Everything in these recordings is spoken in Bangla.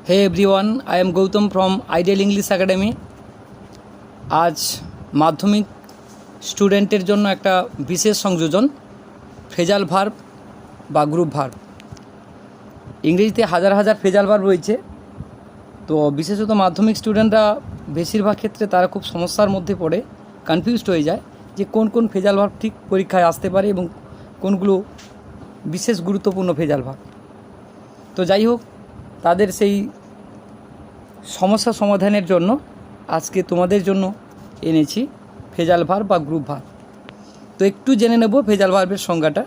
Hey everyone, I am Gautam from Ideal English Academy. আজ মাধ্যমিক স্টুডেন্টের জন্য একটা বিশেষ সংযোজন ফ্রেজাল ভার্ব বা গ্রুপ ভার্ব। ইংরেজিতে হাজার হাজার ফ্রেজাল ভার্ব রয়েছে, তো বিশেষত মাধ্যমিক স্টুডেন্টরা বেশিরভাগ ক্ষেত্রে তারা খুব সমস্যার মধ্যে পড়ে কনফিউজড হয়ে যায় যে কোন কোন ফ্রেজাল ভার্ব ঠিক পরীক্ষায় আসতে পারে এবং কোনগুলো বিশেষ গুরুত্বপূর্ণ ফ্রেজাল ভার্ব। তো যাই হোক, তাদের সেই সমস্যা সমাধানের জন্য আজকে তোমাদের জন্য এনেছি ফ্রেজাল ভার্ব বা গ্রুপ ভার্ব। তো একটু জেনে নেব ফ্রেজাল ভার্বের সংজ্ঞাটা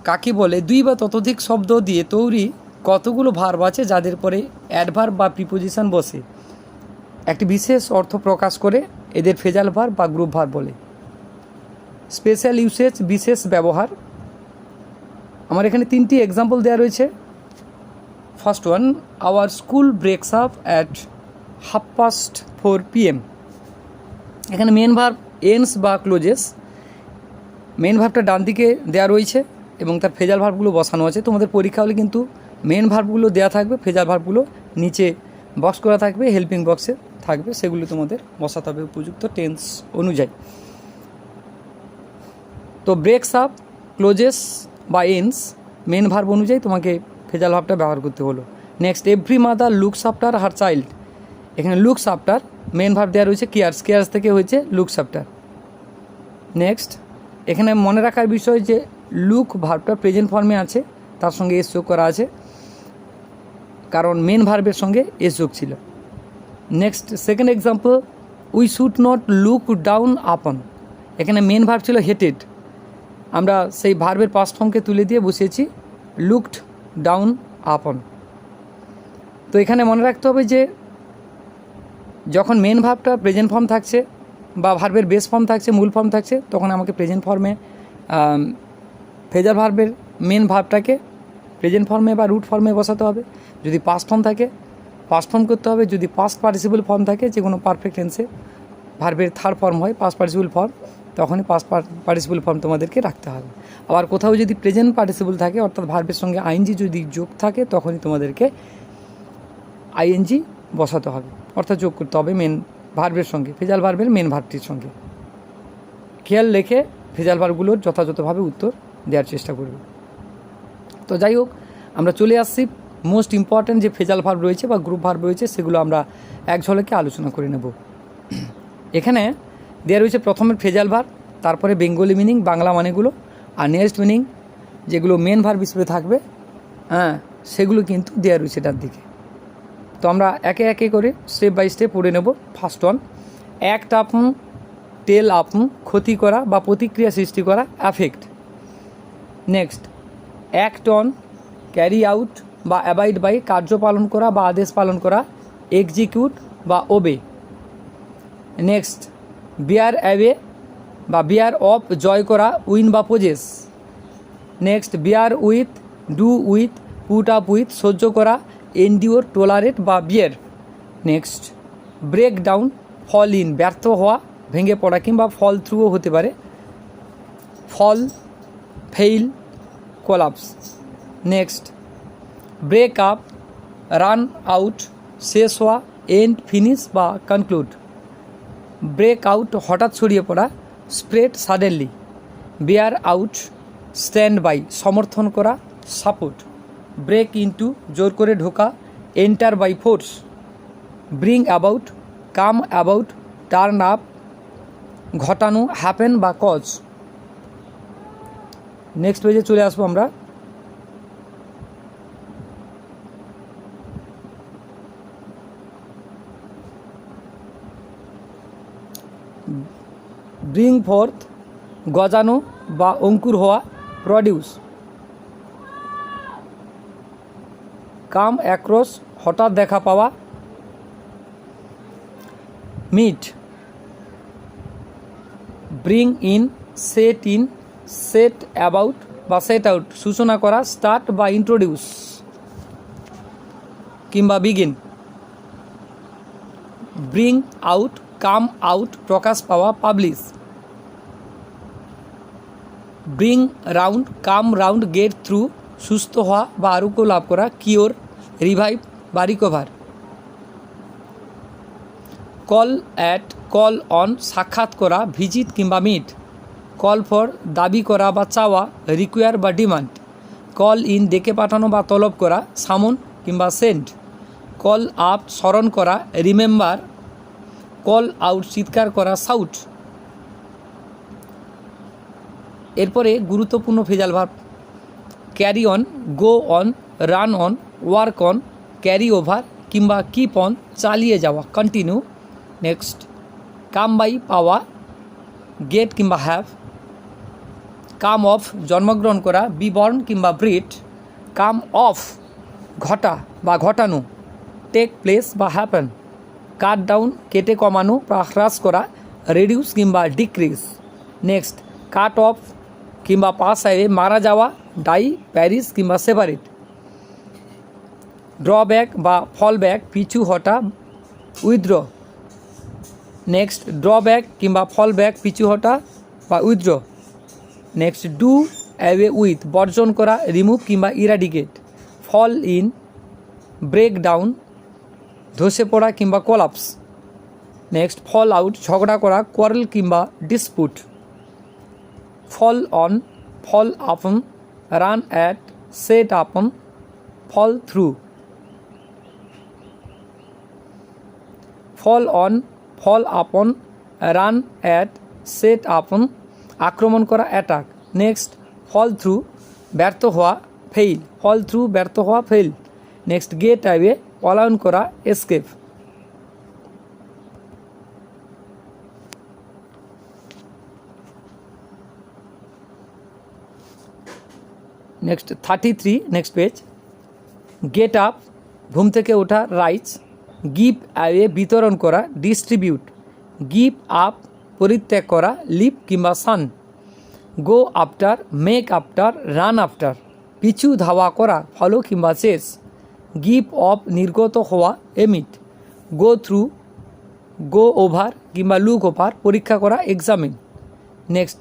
কাকে বলে। দুই বা ততোধিক শব্দ দিয়ে তৈরি কতগুলো ভার্ব আছে যাদের পরে অ্যাডভার্ব বা প্রিপোজিশন বসে একটি বিশেষ অর্থ প্রকাশ করে এদের ফ্রেজাল ভার্ব বা গ্রুপ ভার্ব বলে। স্পেশাল ইউসেজ, বিশেষ ব্যবহার। আমার এখানে তিনটি এক্সাম্পল দেওয়া রয়েছে। First one, our school ব্রেকস up at 4:30 PM। এখানে মেন ভার্ব এন্ডস বা ক্লোজেস। মেন ভার্বটা ডান দিকে দেওয়া রয়েছে এবং তার ফ্রেজাল ভার্বগুলো বসানো আছে। তোমাদের পরীক্ষা হলে কিন্তু মেন ভার্বগুলো দেওয়া থাকবে, ফ্রেজাল ভার্বগুলো নিচে বক্স করা থাকবে, হেল্পিং বক্সে থাকবে, সেগুলো তোমাদের বসাতে হবে উপযুক্ত টেন্স অনুযায়ী। তো ব্রেকস আপ, ক্লোজেস বা এন্ডস মেন ভার্ব অনুযায়ী তোমাকে ফ্রেজাল ভার্বটা ব্যবহার করতে হলো। Next, every mother looks after her child. এখানে লুকস আফটার মেন ভার্ব দেওয়া রয়েছে কেয়ার্স, কেয়ার্স থেকে হয়েছে লুকস আফটার। নেক্সট, এখানে মনে রাখার বিষয় যে লুক ভার্বটা প্রেজেন্ট ফর্মে আছে, তার সঙ্গে এস যোগ করা আছে কারণ মেন ভার্বের সঙ্গে এস যোগ ছিল। Next, second example, we should not look down আপন। এখানে মেন ভার্ব ছিল হেটেড, আমরা সেই ভার্বের পাস্ট ফর্মকে তুলে দিয়ে বসিয়েছি লুকড ডাউন আপন। তো এখানে মনে রাখতে হবে যে যখন মেন ভার্বটা প্রেজেন্ট ফর্ম থাকছে বা ভার্বের বেস ফর্ম থাকছে, মূল ফর্ম থাকছে, তখন আমাকে প্রেজেন্ট ফর্মে ফ্রেজাল ভার্বের মেন ভার্বটাকে প্রেজেন্ট ফর্মে বা রুট ফর্মে বসাতে হবে। যদি পাস্ট ফর্ম থাকে পাস্ট ফর্ম করতে হবে। যদি পাস্ট পার্টিসিপল ফর্ম থাকে, যে কোনো পারফেক্ট টেন্সে ভার্বের থার্ড ফর্ম হয় পাস্ট পার্টিসিপল ফর্ম, তখনই পাস্ট পার্টিসিপল ফর্ম তোমাদেরকে রাখতে হবে। আবার কোথাও যদি প্রেজেন্ট পার্টিসিপল থাকে, অর্থাৎ ভার্বের সঙ্গে আইএনজি যদি যোগ থাকে, তখনই তোমাদেরকে আইএনজি বসাতে হবে, অর্থাৎ যোগ করতে হবে মেন ভার্বের সঙ্গে, ফ্রেজাল ভার্বের মেন ভার্বটির সঙ্গে। খেয়াল রেখে ফ্রেজাল ভার্বগুলোর যথাযথভাবে উত্তর দেওয়ার চেষ্টা করবে। তো যাই হোক, আমরা চলে আসছি মোস্ট ইম্পর্ট্যান্ট যে ফ্রেজাল ভার্ব রয়েছে বা গ্রুপ ভার্ব রয়েছে, সেগুলো আমরা এক ঝলকে আলোচনা করে নেব। এখানে দেওয়া রয়েছে প্রথমে ফ্রেজাল ভার্ব, তারপরে বেঙ্গলি মিনিং বাংলা মানেগুলো, আর নিয়ারেস্ট মিনিং যেগুলো মেন ভার্ব হিসেবে থাকবে, সেগুলো কিন্তু দেওয়া রয়েছে ডান দিকে। তো আমরা একে একে করে স্টেপ বাই স্টেপ পড়ে নেব। ফার্স্ট ওয়ান, অ্যাক্ট আপন, টেল আপন, ক্ষতি করা বা প্রতিক্রিয়া সৃষ্টি করা, affect. Next, act on, carry out বা অ্যাবাইড বাই, কার্য পালন করা বা আদেশ পালন করা, এক্সিকিউট বা ওবে। নেক্সট, বিয়ার অ্যাওয়ে বা বিয়ার অফ, জয় করা, উইন বা possess. Next, bear with, do with, put up with, সহ্য করা, এন্ডিওর, টলারেট বা bear. Next, break down, fall in, ব্যর্থ হওয়া, ভেঙে পড়া কিংবা ফল থ্রুও হতে পারে, fall, fail, collapse. Next, break up, run out, শেষ হওয়া, এন্ড, ফিনিশ বা কনক্লুড। ব্রেক আউট, হঠাৎ ছড়িয়ে পড়া, spread suddenly. Bear out, stand by, সমর্থন করা, সাপোর্ট। ব্রেক ইনটু, জোর করে ঢোকা, enter by force. Bring about, come about, turn up, ঘটানো, হ্যাপেন বা কজ। নেক্সট পেজে চলে আসবো আমরা। ব্রিং ফোর্থ, গজানো বা অঙ্কুর হওয়া, প্রডিউস। কাম অ্যাক্রস, হঠাৎ দেখা পাওয়া, meet. Bring in, set in, set about বা সেট আউট, সূচনা করা, স্টার্ট বা ইন্ট্রোডিউস কিংবা begin. Bring out, come out, প্রকাশ পাওয়া, publish. Bring round, come round, get through, সুস্থ হওয়া বা আরোগ্য লাভ করা, কিওর, রিভাইভ, বা recover. Call at, call on সাক্ষাৎ করা, ভিজিট কিংবা মিট। কল ফর দাবি করা বা চাওয়া, রিকোয়ার বা ডিমান্ড। কল ইন ডেকে পাঠানো বা তলব করা, সামন কিংবা সেন্ড। কল আপ স্মরণ করা, রিমেম্বার। কল আউট চিৎকার করা, সাউট। এরপরে গুরুত্বপূর্ণ phrasal verb, carry on, go on, run on, work on, carry over কিংবা কিপ অন চালিয়ে যাওয়া, কন্টিনিউ। নেক্সট কাম বাই পাওয়া, গেট কিংবা হ্যাভ। কাম অফ জন্মগ্রহণ করা, বি বর্ন কিংবা ব্রিড। কাম অফ ঘটা বা ঘটানো, টেক প্লেস বা হ্যাপেন। কাট ডাউন কেটে কমানো বা হ্রাস করা, রিডিউস কিংবা ডিক্রিজ। নেক্সট কাট অফ কিংবা পাস আওয়ে মারা যাওয়া, ডাই, প্যারিস কিংবা সেপারেট। ড্রব্যাক বা ফল ব্যাক পিছু হটা, উইথড্র। নেক্সট ড্রব্যাক কিংবা ফল ব্যাক পিছু হটা বা withdraw. Next do away with বর্জন করা, রিমুভ কিংবা eradicate. Fall in, break down ধসে পড়া কিংবা কোলাপস। নেক্সট ফল আউট ঝগড়া করা, কোয়ারেল কিংবা ডিসপুট। ফল অন, ফল আপন, রান অ্যাট, সেট আপন, ফল থ্রু। ফল অন, ফল আপন, রান অ্যাট, সেট আপন আক্রমণ করা, অ্যাটাক। নেক্সট ফল থ্রু ব্যর্থ হওয়া, ফেইল। ফল থ্রু ব্যর্থ হওয়া, ফেইল। নেক্সট গেট অ্যাওয়ে পলায়ন করা, escape. Next 33 next page. Get up ঘুম থেকে ওঠা, রাইজ। গিভ অ্যাওয়ে বিতরণ করা, ডিস্ট্রিবিউট। গিভ আপ পরিত্যাগ করা, লিভ কিংবা shun. Go after, make after, run after পিছু ধাওয়া করা, ফলো কিংবা চেস। গিভ অফ নির্গত হওয়া, emit. Go through, go over কিংবা লুক ওভার পরীক্ষা করা, examine. Next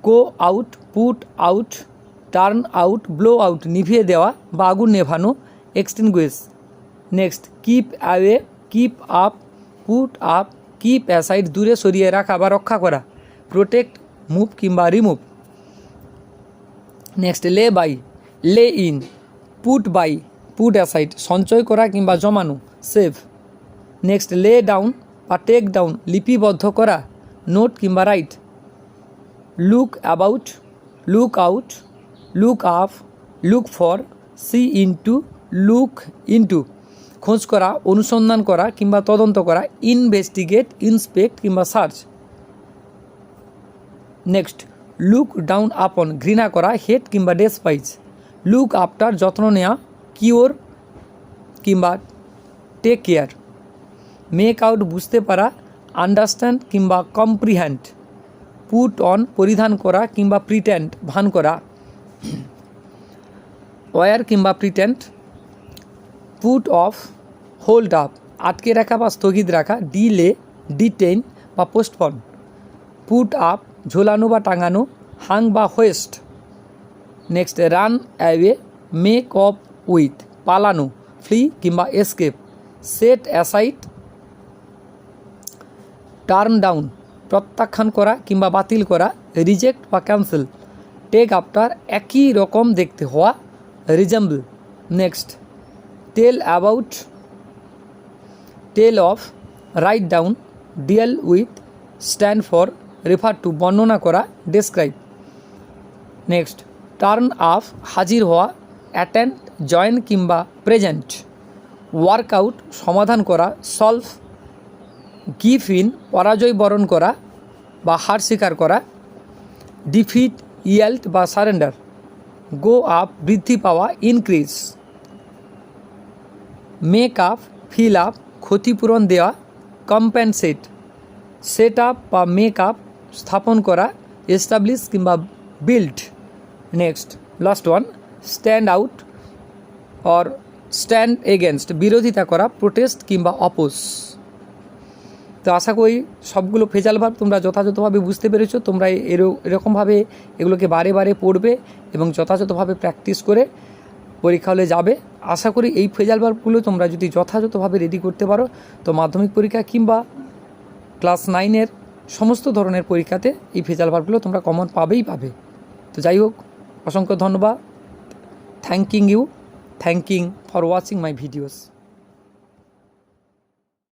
go out, put out, turn out, blow out নিভিয়ে দেওয়া বা আগুন নেভানো, extinguish. Next keep away, keep up, put up, keep aside দূরে সরিয়ে রাখা বা রক্ষা করা, প্রোটেক্ট, মুভ কিংবা remove. Next lay by, lay in, put by, put aside সঞ্চয় করা কিংবা জমানো, সেভ। নেক্সট লে ডাউন বা টেক ডাউন লিপিবদ্ধ করা, নোট কিংবা write. Look about, look out, look up, look for, see into, look into খোঁজ করা, অনুসন্ধান করা কিংবা তদন্ত করা, ইনভেস্টিগেট, ইন্সপেক্ট কিংবা search. Next look down upon ঘৃণা করা, হেট কিংবা ডেসপাইজ। লুক আফটার যত্ন নেওয়া, কিওর কিংবা টেক কেয়ার। মেক আউট বুঝতে পারা, আন্ডারস্ট্যান্ড কিংবা কম্প্রিহ্যান্ড। পুট অন পরিধান করা কিংবা প্রিটেন্ড ভান করা, ওয়ার কিংবা pretend. Put off hold up আটকে রাখা বা স্থগিত রাখা, ডিলে, ডিটেইন বা পোস্টপন। পুট আপ ঝোলানো বা টাঙানো, হাং বা hoist. Next run away, make off with পালানো, ফ্লি কিংবা escape. Set aside, turn down প্রত্যাখ্যান করা কিংবা বাতিল করা, রিজেক্ট বা ক্যান্সেল। টেক আফটার একই রকম দেখতে হওয়া, resemble. Next tell about, tell off, write down, deal with, stand for, refer to বর্ণনা করা, ডেসক্রাইব। নেক্সট টার্ন আপ হাজির হওয়া, অ্যাটেন্ড, জয়েন কিংবা প্রেজেন্ট। ওয়ার্কআউট সমাধান করা, সলভ। গিভ ইন পরাজয় বরণ করা বা হার স্বীকার করা, ডিফিট, ইয়েল্ড বা সারেন্ডার। গো আপ বৃদ্ধি পাওয়া, increase. Make up fill up ক্ষতিপূরণ দেওয়া, কম্পেনসেট। সেট আপ বা মেক আপ স্থাপন করা, এস্টাবলিশ কিংবা build. Next last one stand out or stand against বিরোধিতা করা, প্রোটেস্ট কিংবা অপোজ। তো আশা করি সবগুলো ফ্রেজাল ভার্ব তোমরা যথাযথভাবে বুঝতে পেরেছো। তোমরা এরকমভাবে এগুলোকে বারে বারে পড়বে এবং যথাযথভাবে প্র্যাকটিস করে পরীক্ষা হলে যাবে। আশা করি এই ফ্রেজাল ভার্বগুলো তোমরা যদি যথাযথভাবে রেডি করতে পারো তো মাধ্যমিক পরীক্ষা কিংবা ক্লাস 9-এর সমস্ত ধরনের পরীক্ষাতে এই ফ্রেজাল ভার্বগুলো তোমরা কমন পাবে। তো যাই হোক, অসংখ্য ধন্যবাদ। Thanking for watching my videos.